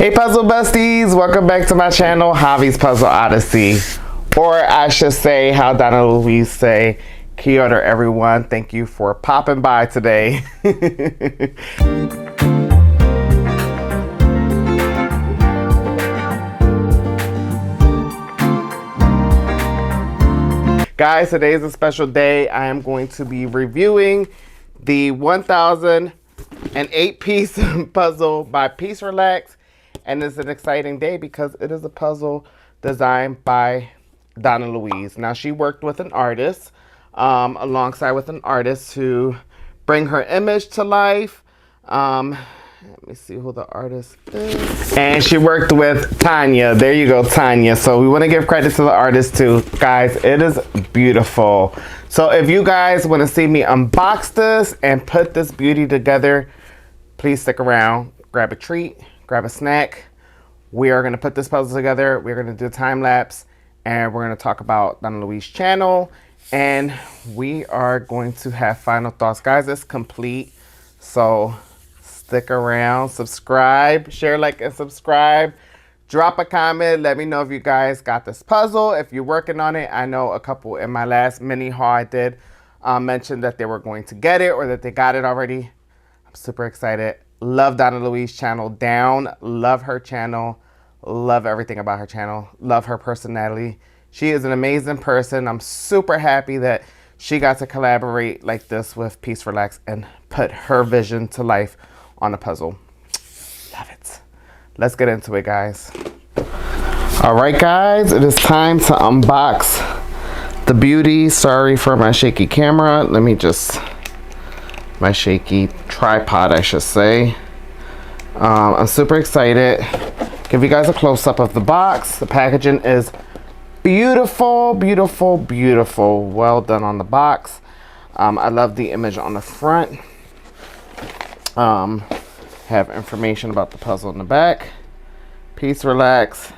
Hey Puzzle Besties, welcome back to my channel, Javi's Puzzle Odyssey. Or I should say, how Donna Louise say, kia ora everyone. Thank you for popping by today. Guys, today is a special day. I am going to be reviewing the 1008 piece puzzle by Piece Relax. And it's an exciting day because it is a puzzle designed by Donna Louise. Now, she worked with an artist, alongside with an artist to bring her image to life. Let me see who the artist is. And she worked with Tanya. There you go, Tanya. So we want to give credit to the artist too. Guys, it is beautiful. So if you guys want to see me unbox this and put this beauty together, please stick around, grab a treat, grab a snack. We are going to put this puzzle together. We're going to do a time lapse and we're going to talk about Donna Louise's channel. And we are going to have final thoughts. Guys, it's complete. So stick around, subscribe, share, like, and subscribe. Drop a comment. Let me know if you guys got this puzzle. If you're working on it, I know a couple in my last mini haul I did mentioned that they were going to get it or that they got it already. I'm super excited. Love Donna Louise's channel down. Love her channel. Love everything about her channel. Love her personality. She is an amazing person. I'm super happy that she got to collaborate like this with Piece Relax and put her vision to life on a puzzle. Love it. Let's get into it, guys. All right, guys. It is time to unbox the beauty. Sorry for my shaky camera. Let me just... my shaky tripod, I should say. I'm super excited. Give you guys a close-up of the box. The packaging is beautiful, beautiful, beautiful. Well done on the box. I love the image on the front. Have information about the puzzle in the back. Piece Relax.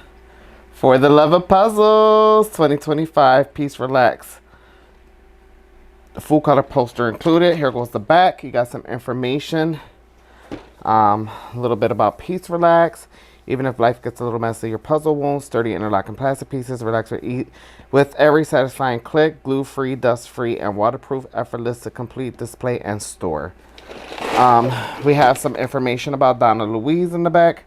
For the love of puzzles, 2025, Piece Relax. The full color poster included. Here goes the back. You got some information. A little bit about Piece Relax. Even if life gets a little messy, your puzzle won't. Sturdy interlocking plastic pieces. Relax or eat with every satisfying click. Glue-free, dust-free, and waterproof. Effortless to complete, display, and store. We have some information about Donna Louise in the back.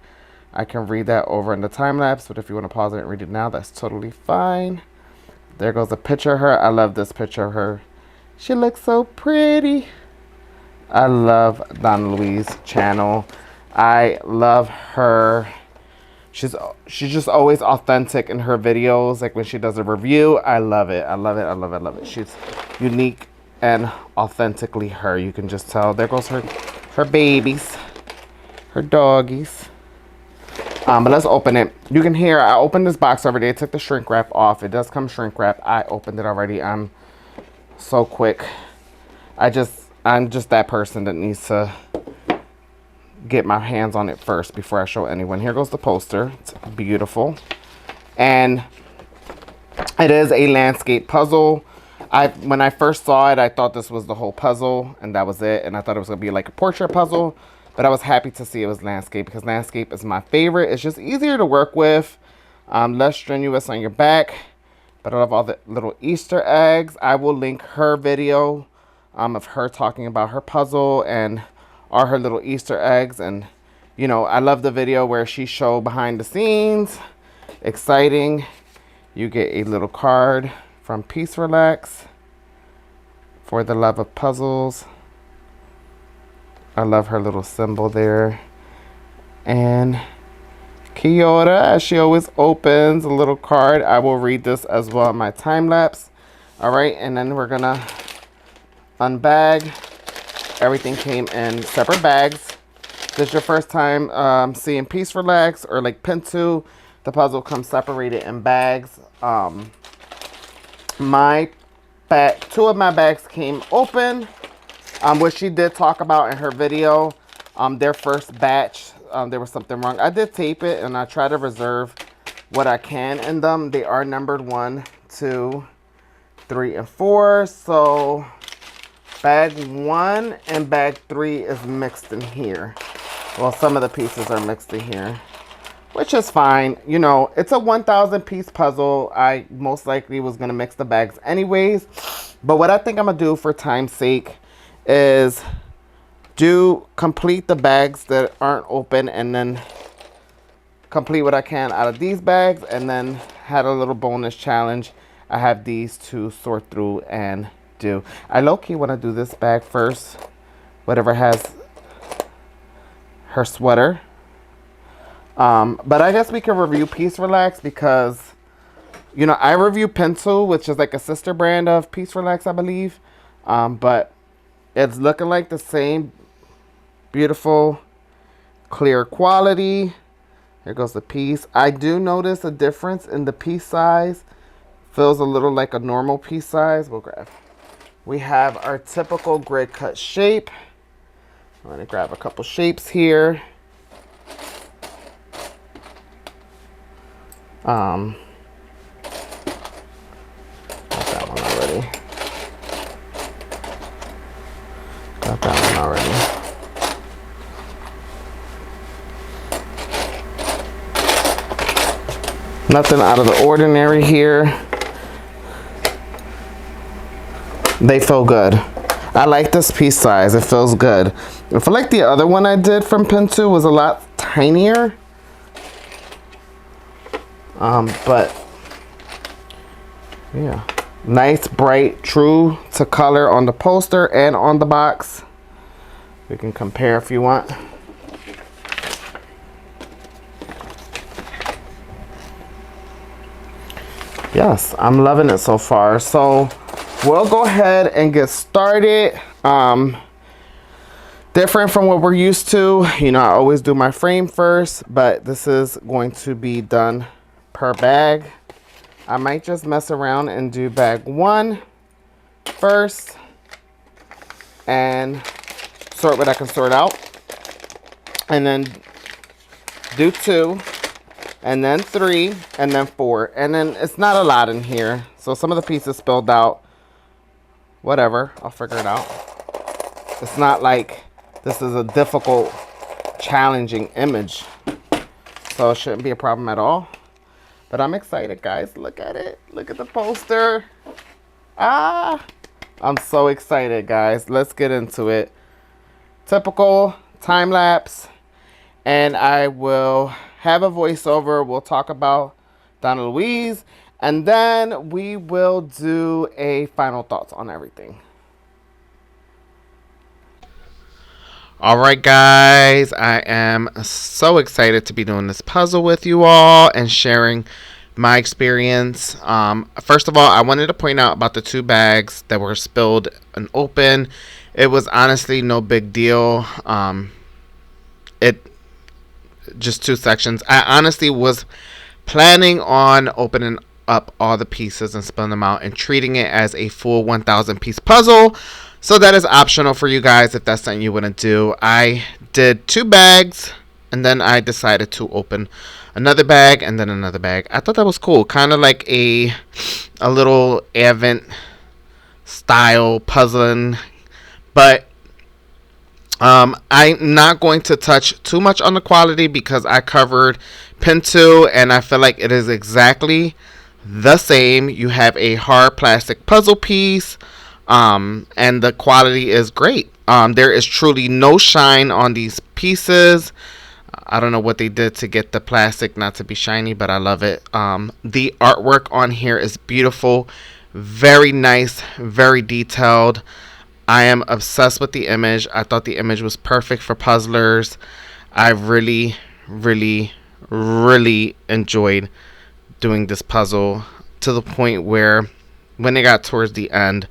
I can read that over in the time lapse, but if you want to pause it and read it now, that's totally fine. There goes a picture of her. I love this picture of her. She looks so pretty. I love Donna Louise's channel. I love her. She's just always authentic in her videos. Like when she does a review, I love it. I love it. I love it. I love it. She's unique and authentically her. You can just tell. There goes her babies, her doggies. But let's open it. You can hear I opened this box already. I took the shrink wrap off. It does come shrink wrap. I opened it already. I'm so quick. I'm just that person that needs to get my hands on it first before I show anyone. Here goes the poster. It's beautiful. And it is a landscape puzzle. When I first saw it, I thought this was the whole puzzle and that was it. And I thought it was going to be like a portrait puzzle. But I was happy to see it was landscape because landscape is my favorite. It's just easier to work with. Less strenuous on your back. But I love all the little Easter eggs. I will link her video of her talking about her puzzle and all her little Easter eggs. And, you know, I love the video where she showed behind the scenes. Exciting. You get a little card from Piece Relax. For the love of puzzles. I love her little symbol there. And kia ora, as she always opens a little card. I will read this as well in my time lapse. All right, and then we're gonna unbag. Everything came in separate bags. If this is your first time seeing Piece Relax or like Pinto, the puzzle comes separated in bags. My bag, two of my bags came open, which she did talk about in her video. Their first batch, there was something wrong. I did tape it and I try to reserve what I can in them. They are numbered 1, 2, 3, and 4. So bag 1 and bag 3 is mixed in here. Well, some of the pieces are mixed in here. which is fine. You know, it's a 1,000 piece puzzle. I most likely was going to mix the bags anyways. But what I think I'm going to do for time's sake is complete the bags that aren't open, and then complete what I can out of these bags, and then had a little bonus challenge. I have these to sort through and do. I low-key want to do this bag first. Whatever has her sweater. But I guess we can review Peace Relax because, you know, I review Pencil, which is like a sister brand of Peace Relax, I believe. But it's looking like the same beautiful, clear quality. Here goes the piece. I do notice a difference in the piece size. Feels a little like a normal piece size. We'll grab. We have our typical grid cut shape. I'm going to grab a couple shapes here. Got that one already. Got that one already. Nothing out of the ordinary here. They feel good. I like this piece size. It feels good. I feel like the other one I did from Pintu was a lot tinier. But yeah, nice, bright, true to color on the poster and on the box. We can compare if you want. Yes, I'm loving it so far. So we'll go ahead and get started. Different from what we're used to. You know, I always do my frame first, but this is going to be done per bag. I might just mess around and do bag 1 first and sort what I can sort out, and then do 2, and then 3, and then 4, and then it's not a lot in here, so some of the pieces spilled out. Whatever, I'll figure it out. It's not like this is a difficult, challenging image, so it shouldn't be a problem at all. But I'm excited, guys. Look at it. Look at the poster. I'm so excited, guys. Let's get into it. Typical time lapse, and I will have a voiceover. We'll talk about Donna Louise, and then we will do a final thoughts on everything. All right, guys, I am so excited to be doing this puzzle with you all and sharing my experience. First of all, I wanted to point out about the 2 bags that were spilled and open. It was honestly no big deal. It just 2 sections. I honestly was planning on opening up all the pieces and spilling them out and treating it as a full 1,000 piece puzzle. So that is optional for you guys if that's something you want to do. I did 2 bags, and then I decided to open another bag and then another bag. I thought that was cool. Kind of like a little Advent style puzzling. But I'm not going to touch too much on the quality because I covered Pintu, and I feel like it is exactly the same. You have a hard plastic puzzle piece. And the quality is great. There is truly no shine on these pieces. I don't know what they did to get the plastic not to be shiny, but I love it. The artwork on here is beautiful, very nice, very detailed. I am obsessed with the image. I thought the image was perfect for puzzlers. I really, really, really enjoyed doing this puzzle to the point where when it got towards the end,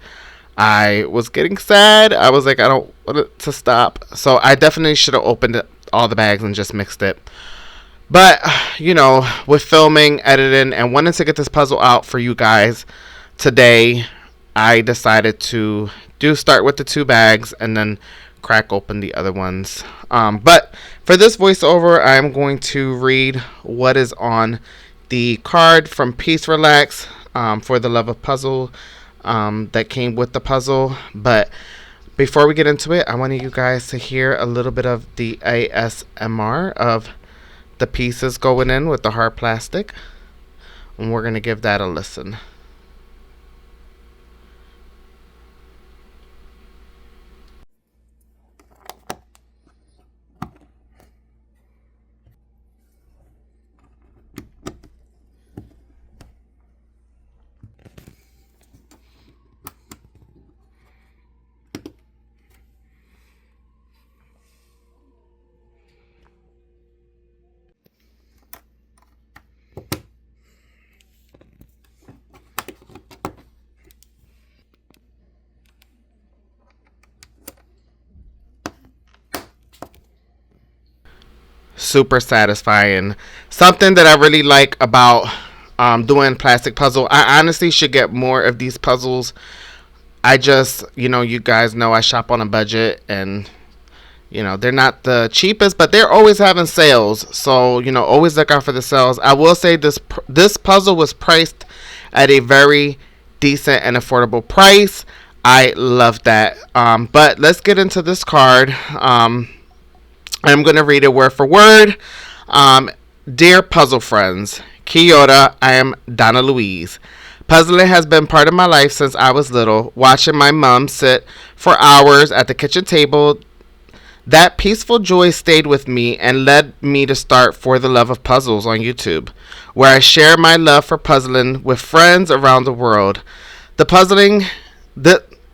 I was getting sad. I was like, I don't want it to stop. So I definitely should have opened all the bags and just mixed it. But, you know, with filming, editing, and wanting to get this puzzle out for you guys today, I decided to start with the 2 bags and then crack open the other ones. But for this voiceover, I'm going to read what is on the card from Peace Relax for the love of puzzle. That came with the puzzle. But before we get into it, I wanted you guys to hear a little bit of the ASMR of the pieces going in with the hard plastic. And we're going to give that a listen. Super satisfying. Something that I really like about doing plastic puzzle. I honestly should get more of these puzzles. I just, you guys know I shop on a budget, and they're not the cheapest, but they're always having sales. So always look out for the sales. I will say this puzzle was priced at a very decent and affordable price. I love that. But let's get into this card. I'm going to read it word for word. Dear puzzle friends, Kyoto, I am Donna Louise. Puzzling has been part of my life since I was little. Watching my mom sit for hours at the kitchen table, that peaceful joy stayed with me and led me to start For the Love of Puzzles on YouTube, where I share my love for puzzling with friends around the world.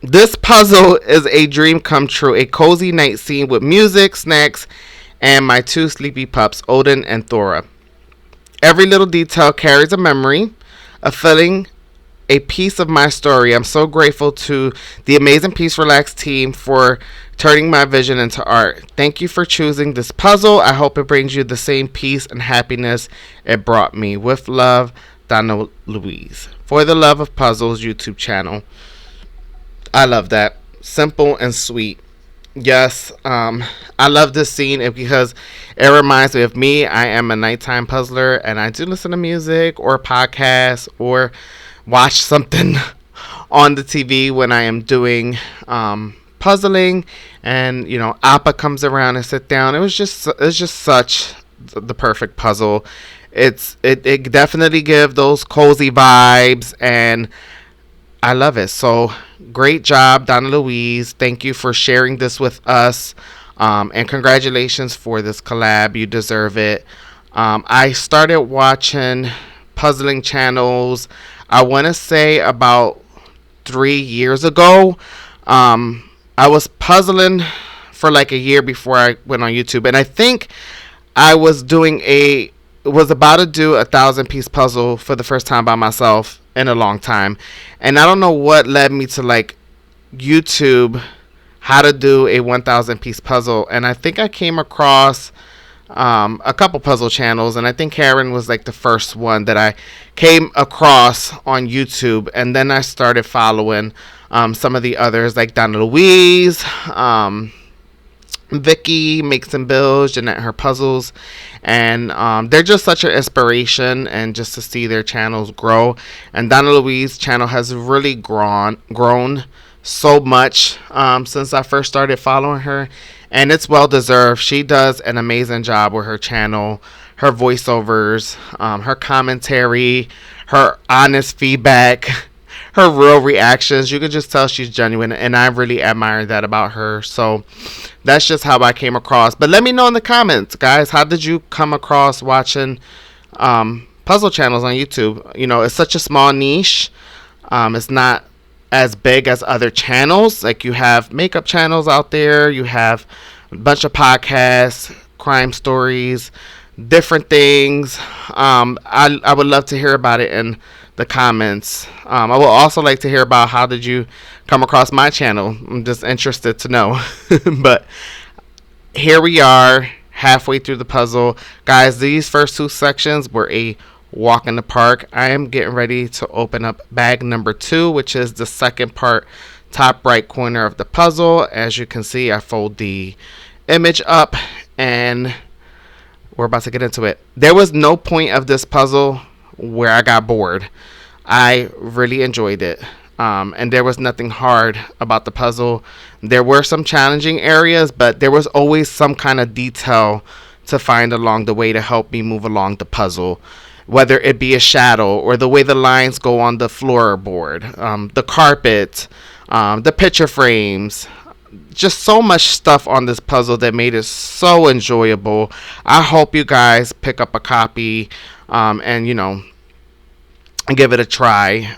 This puzzle is a dream come true, a cozy night scene with music, snacks, and my two sleepy pups, Odin and Thora. Every little detail carries a memory, a feeling, a piece of my story. I'm so grateful to the amazing Peace Relax team for turning my vision into art. Thank you for choosing this puzzle. I hope it brings you the same peace and happiness it brought me. With love, Donna Louise. For the Love of Puzzles YouTube channel. I love that. Simple and sweet. Yes, I love this scene because it reminds me of me. I am a nighttime puzzler, and I do listen to music or podcasts or watch something on the TV when I am doing puzzling. And Appa comes around and sit down. It's just such the perfect puzzle. It definitely gives those cozy vibes, and I love it. So great job, Donna Louise. Thank you for sharing this with us. And congratulations for this collab. You deserve it. I started watching puzzling channels, I want to say about 3 years ago. I was puzzling for like a year before I went on YouTube. And I think I was about to do a 1,000-piece puzzle for the first time by myself in a long time. And I don't know what led me to like YouTube how to do a 1,000-piece puzzle. And I think I came across a couple puzzle channels, and I think Karen was like the first one that I came across on YouTube. And then I started following some of the others like Donna Louise, Vicky Makes and Builds, Jeanette Her Puzzles, and they're just such an inspiration, and just to see their channels grow. And Donna Louise's channel has really grown so much since I first started following her, and it's well deserved. She does an amazing job with her channel, her voiceovers, her commentary, her honest feedback, her real reactions. You can just tell she's genuine, and I really admire that about her. So that's just how I came across. But let me know in the comments, guys, how did you come across watching puzzle channels on YouTube? It's such a small niche. It's not as big as other channels. Like, you have makeup channels out there, you have a bunch of podcasts, crime stories, different things. I would love to hear about it in the comments. I would also like to hear about how did you come across my channel. I'm just interested to know. But here we are, halfway through the puzzle. Guys, these first two sections were a walk in the park. I am getting ready to open up bag number 2, which is the second part, top right corner of the puzzle. As you can see, I fold the image up, and we're about to get into it. There was no point of this puzzle where I got bored. I really enjoyed it. And there was nothing hard about the puzzle. There were some challenging areas, but there was always some kind of detail to find along the way to help me move along the puzzle, whether it be a shadow or the way the lines go on the floorboard, the carpet, the picture frames. Just so much stuff on this puzzle that made it so enjoyable. I hope you guys pick up a copy, and give it a try.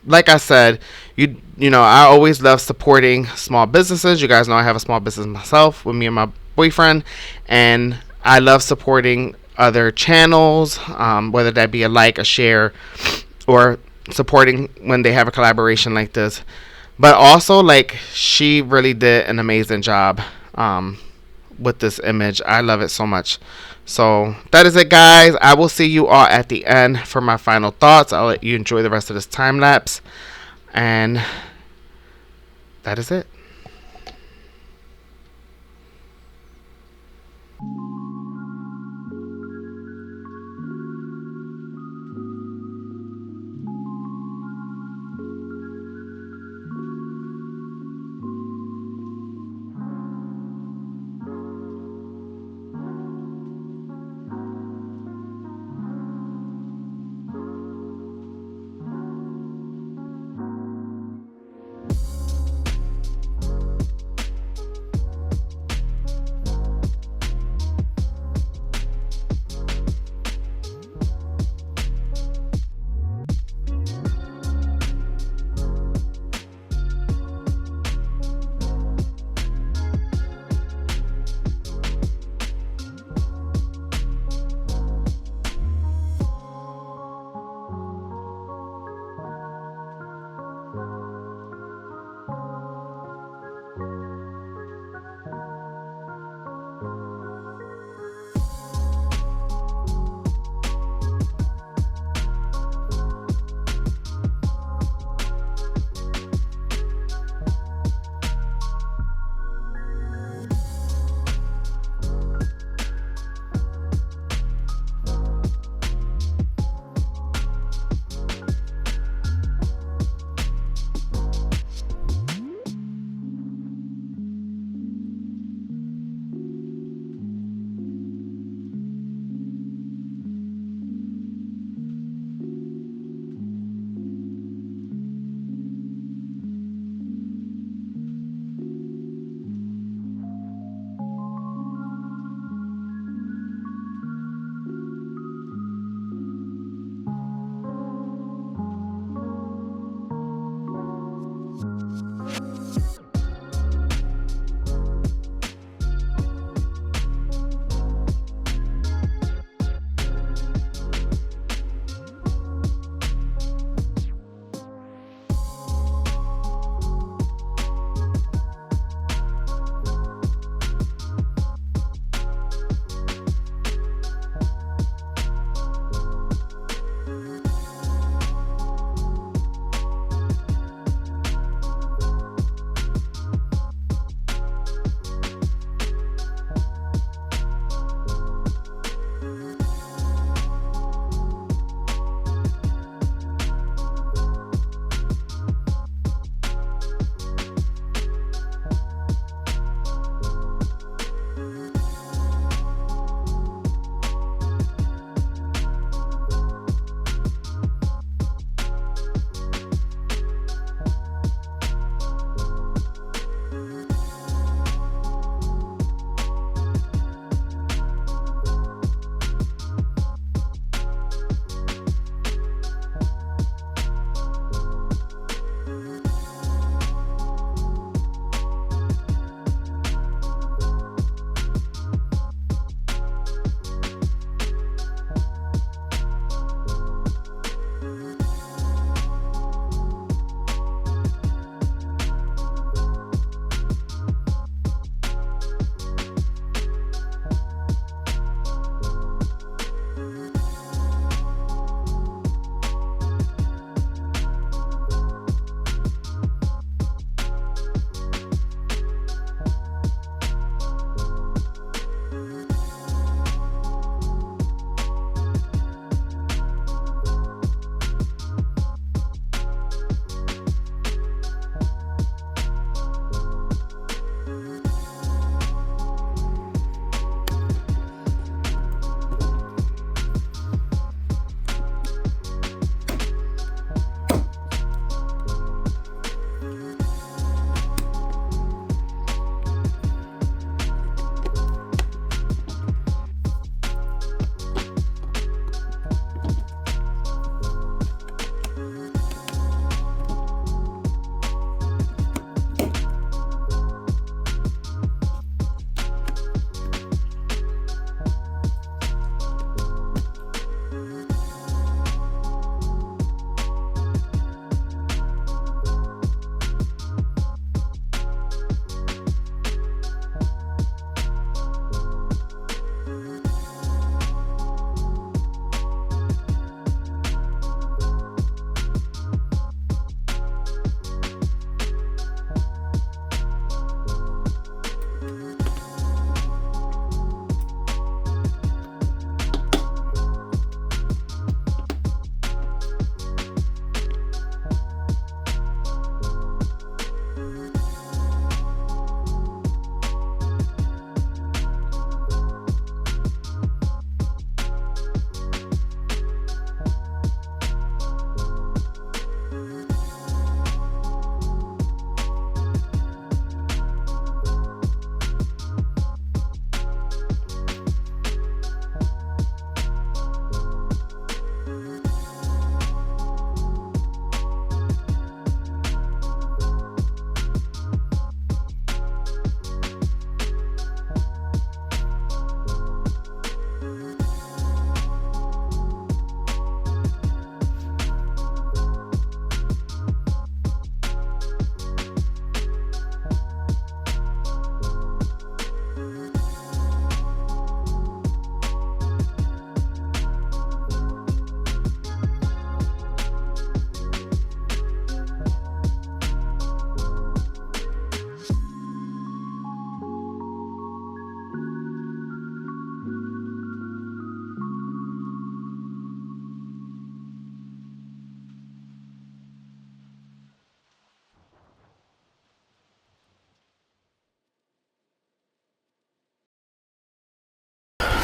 Like I said, I always love supporting small businesses. You guys know I have a small business myself with me and my boyfriend, and I love supporting other channels, whether that be a like, a share, or supporting when they have a collaboration like this. But also, like, she really did an amazing job with this image. I love it so much. So that is it, guys. I will see you all at the end for my final thoughts. I'll let you enjoy the rest of this time lapse. And that is it.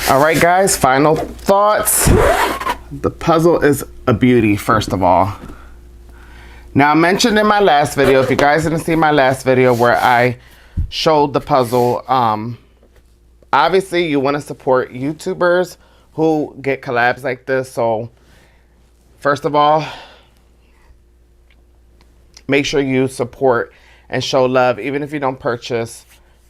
All right, guys, final thoughts. The puzzle is a beauty, first of all. Now, I mentioned in my last video, if you guys didn't see my last video where I showed the puzzle, obviously you want to support YouTubers who get collabs like this. So, first of all, make sure you support and show love, even if you don't purchase.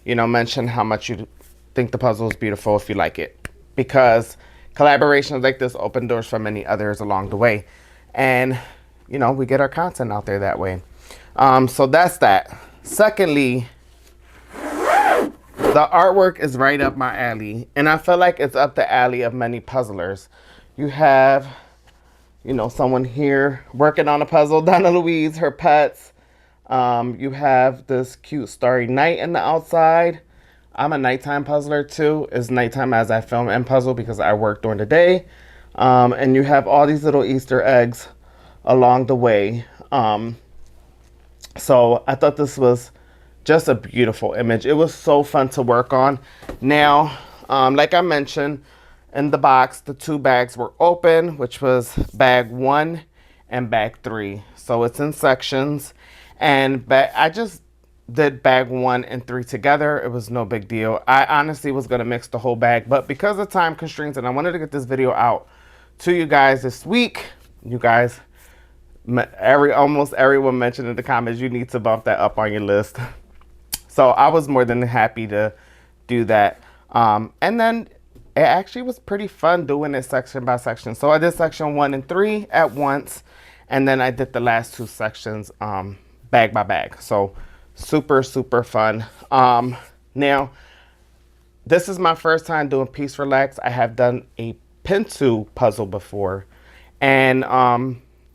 You know, mention how much you think the puzzle is beautiful if you like it, because collaborations like this open doors for many others along the way, and you know, we get our content out there that way. So that's that. Secondly, the artwork is right up my alley, and I feel like it's up the alley of many puzzlers. You have, you know, someone here working on a puzzle, Donna Louise, her pets. You have this cute starry night in the outside. I'm a nighttime puzzler too. It's nighttime as I film and puzzle because I work during the day. And you have all these little Easter eggs along the way. So I thought this was just a beautiful image. It was so fun to work on. Now, like I mentioned, in the box, the 2 bags were open, which was bag 1 and bag 3. So it's in sections. And I just did bag 1 and 3 together. It was no big deal. I honestly was going to mix the whole bag, but because of time constraints and I wanted to get this video out to you guys this week, you guys, almost everyone mentioned in the comments, you need to bump that up on your list. So I was more than happy to do that. And then it actually was pretty fun doing it section by section. So I did section 1 and 3 at once, and then I did the last 2 sections bag by bag. So super, super fun. Now, this is my first time doing Piece Relax. I have done a pencil puzzle before, and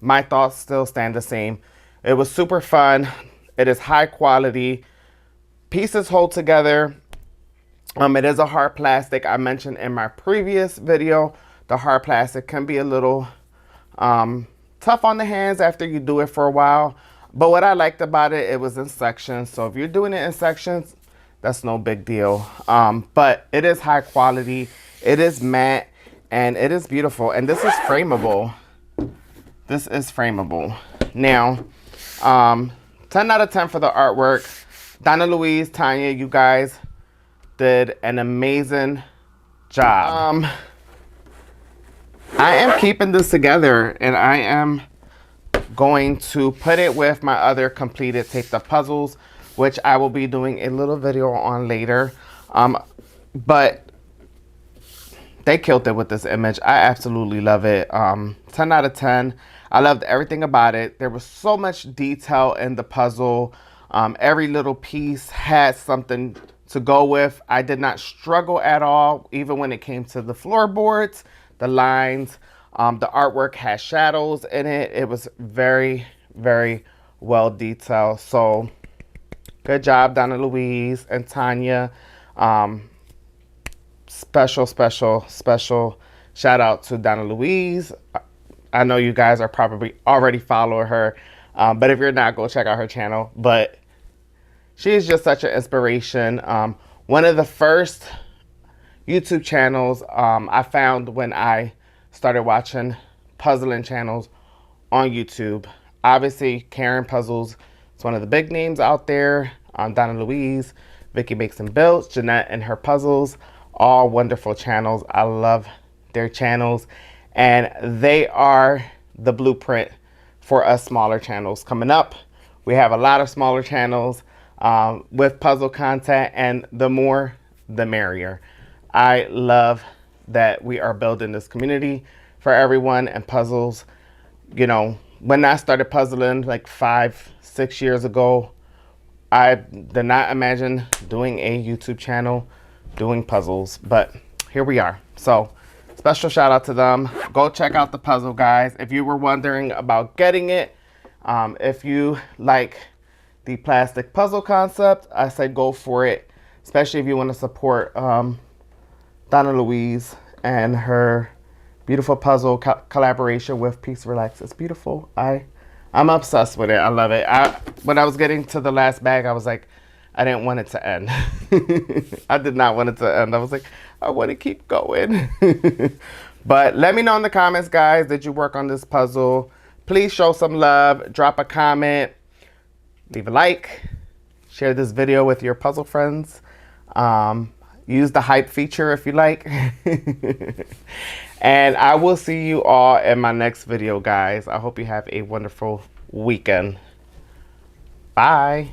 my thoughts still stand the same. It was super fun. It is high quality. Pieces hold together. It is a hard plastic. I mentioned in my previous video, the hard plastic can be a little tough on the hands after you do it for a while. But what I liked about it, it was in sections. So if you're doing it in sections, that's no big deal. But it is high quality. It is matte, and it is beautiful. And this is frameable. This is frameable. Now, 10 out of 10 for the artwork. Donna Louise, Tanya, you guys did an amazing job. I am keeping this together, and I am going to put it with my other completed taped up puzzles, which I will be doing a little video on later. But they killed it with this image. I absolutely love it. 10 out of 10. I loved everything about it. There was so much detail in the puzzle. Every little piece had something to go with. I did not struggle at all, even when it came to the floorboards, the lines. The artwork has shadows in it. It was very, very well detailed. So good job, Donna Louise and Tanya. Special shout out to Donna Louise. I know you guys are probably already following her, but if you're not, go check out her channel. But she is just such an inspiration. One of the first YouTube channels I found when I started watching puzzling channels on YouTube. Obviously, Karen Puzzles is one of the big names out there. Donna Louise, Vicky Makes and Builds, Jeanette and her puzzles, all wonderful channels. I love their channels, and they are the blueprint for us smaller channels coming up. We have a lot of smaller channels with puzzle content, and the more, the merrier. I love that we are building this community for everyone, and puzzles. You know, when I started puzzling like 5-6 years ago, I did not imagine doing a YouTube channel doing puzzles, but here we are. So special shout out to them. Go check out the puzzle, guys. If you were wondering about getting it, if you like the plastic puzzle concept, I say go for it, especially if you want to support Donna Louise and her beautiful puzzle collaboration with Piece Relax. It's beautiful. I'm obsessed with it. I love it. When I was getting to the last bag, I was like, I didn't want it to end. I did not want it to end. I was like, I want to keep going. But let me know in the comments, guys, did you work on this puzzle? Please show some love. Drop a comment. Leave a like. Share this video with your puzzle friends. Use the hype feature if you like. And I will see you all in my next video, guys. I hope you have a wonderful weekend. Bye.